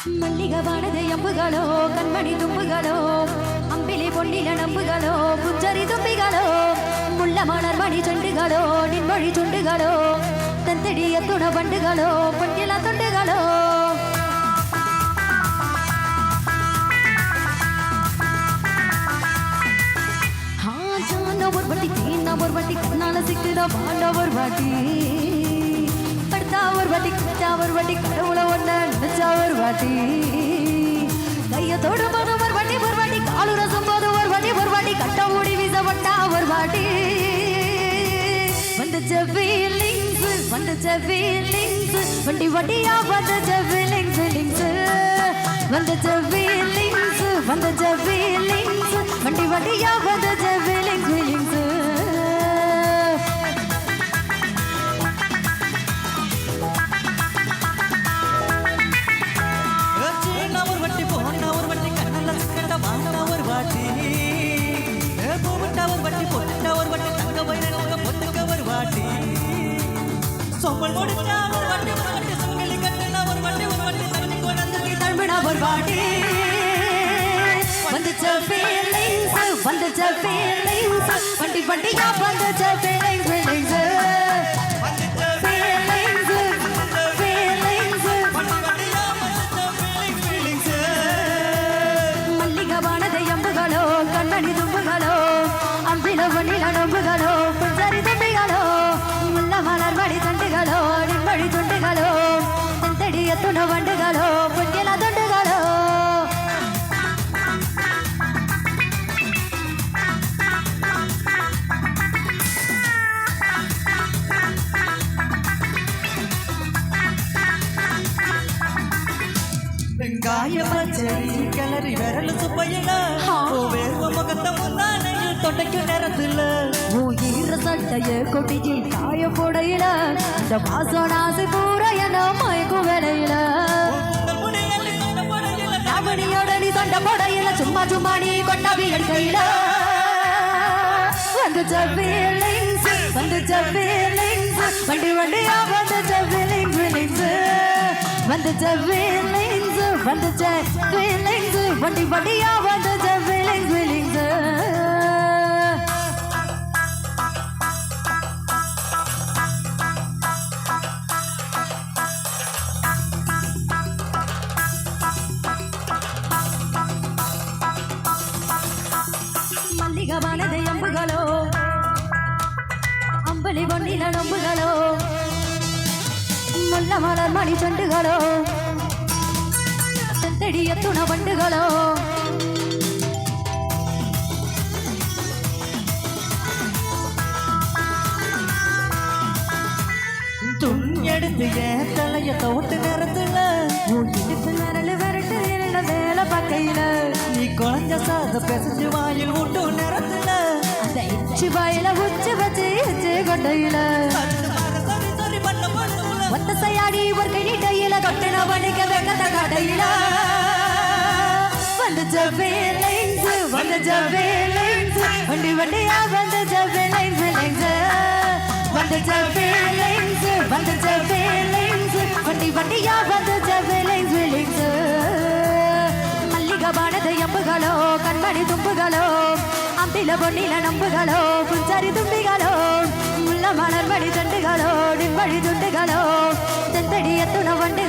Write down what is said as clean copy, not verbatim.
மல்லிகவானது எம்புகளோ கண்மணி தும்புகளோ அம்பிலி பொன்னில நம்புகளோ புஞ்சரி தும்பிகளோ முள்ள மலர் மணி செண்டுகளோ நின்மொழி சுண்டுகளோ தந்தடிய துண வண்டுகளோ பொன்னில தொண்டுகளோ ஒரு வாட்டி தீனா ஒரு வாட்டி கண்ணால சிக்குதா பாண்டா ஒரு வாட்டி படுத்தா ஒரு வாட்டி கிட்டா ஒரு வாட்டி கடவுள ஒண்ண நினைச்சா ஒரு வாட்டி கைய தொடும் போது ஒரு வாட்டி காலு ரசம் போது ஒரு வாட்டி கட்ட மூடி வீச வட்டா ஒரு வாட்டி வந்துச்ச ஃபீலிங்ஸ் வண்டி வண்டியா வந்துச்ச ஃபீலிங்ஸ் வந்துச்ச ஃபீலிங்ஸ் வண்டி வண்டியா வந்துச்ச ஃபீலிங்ஸ் வந்துச்ச ஃபீலிங்ஸ் வண்டி வண்டியா வந்துச்ச ஃபீலிங்ஸ் மல்லிகவானது எம்புகளோ கண்ணணி தும்புகளோ அம்பில பொன்னில நம்புகளோ புஞ்சரி தும்பிகளோ முள்ள மலர் மடி தண்டுகளோ நின்மொழி துண்டுகளோ தந்தடிய துண வண்டுகளோ பொன்னில தொண்டுகளோ காய பச்சரி கிளறி விரல் சுப்பையில வேர்வ முகத்த முன்னானைய தொட்டைக்கு நேரத்துல ஈர சட்டைய கொட்டியில் காய போடையில இந்த வாசனாசு பூரா என்ன மயக்கும் வேலையில ராமணியோட நீ சண்டை போடையில சும்மா நீ கொண்டாவி எடுக்கையில வந்துச்ச ஃபீலிங்ஸ் வண்டி வண்டியா வந்துச்ச ஃபீலிங்ஸ் வந்துச்ச ஃபீலிங்ஸ் வண்டி வண்டியா வந்துச்ச ஃபீலிங்ஸ் மல்லிகவானது எம்புகளோ அம்பலி பொன்னில நம்புகளோ முள்ள மலர் மணி செண்டுகளோ தந்தடிய துண வண்டுகளோ துணியெடுத்து ஏன் தலைய தோட்டு நேரத்துல விரட்டு வேலை பார்க்கையில நீ குழஞ்ச சாத பெசஞ்சு வாயில் ஊட்டும் நேரத்துல அந்த இச்சி வாயில உச்சி வச்சு கொண்டையில ஒத்த சையாடி ஒரு கிணிட்டையில கட்டின வணிக வெங்கத்த கடையில வந்துச்ச ஃபீலிங்ஸ் வண்டி வண்டியா வந்துச்ச ஃபீலிங்ஸ் வண்டி வண்டியா வந்துச்ச ஃபீலிங்ஸ் மல்லிகவானது எம்புகளோ கண்மணி தும்புகளோ அம்பில பொன்னில நம்புகளோ புஞ்சரி தும்பிகளோ முள்ள மலர் மடி தண்டுகளோ நின்மொழி துண்டுகளோ தந்தடிய துண வண்டு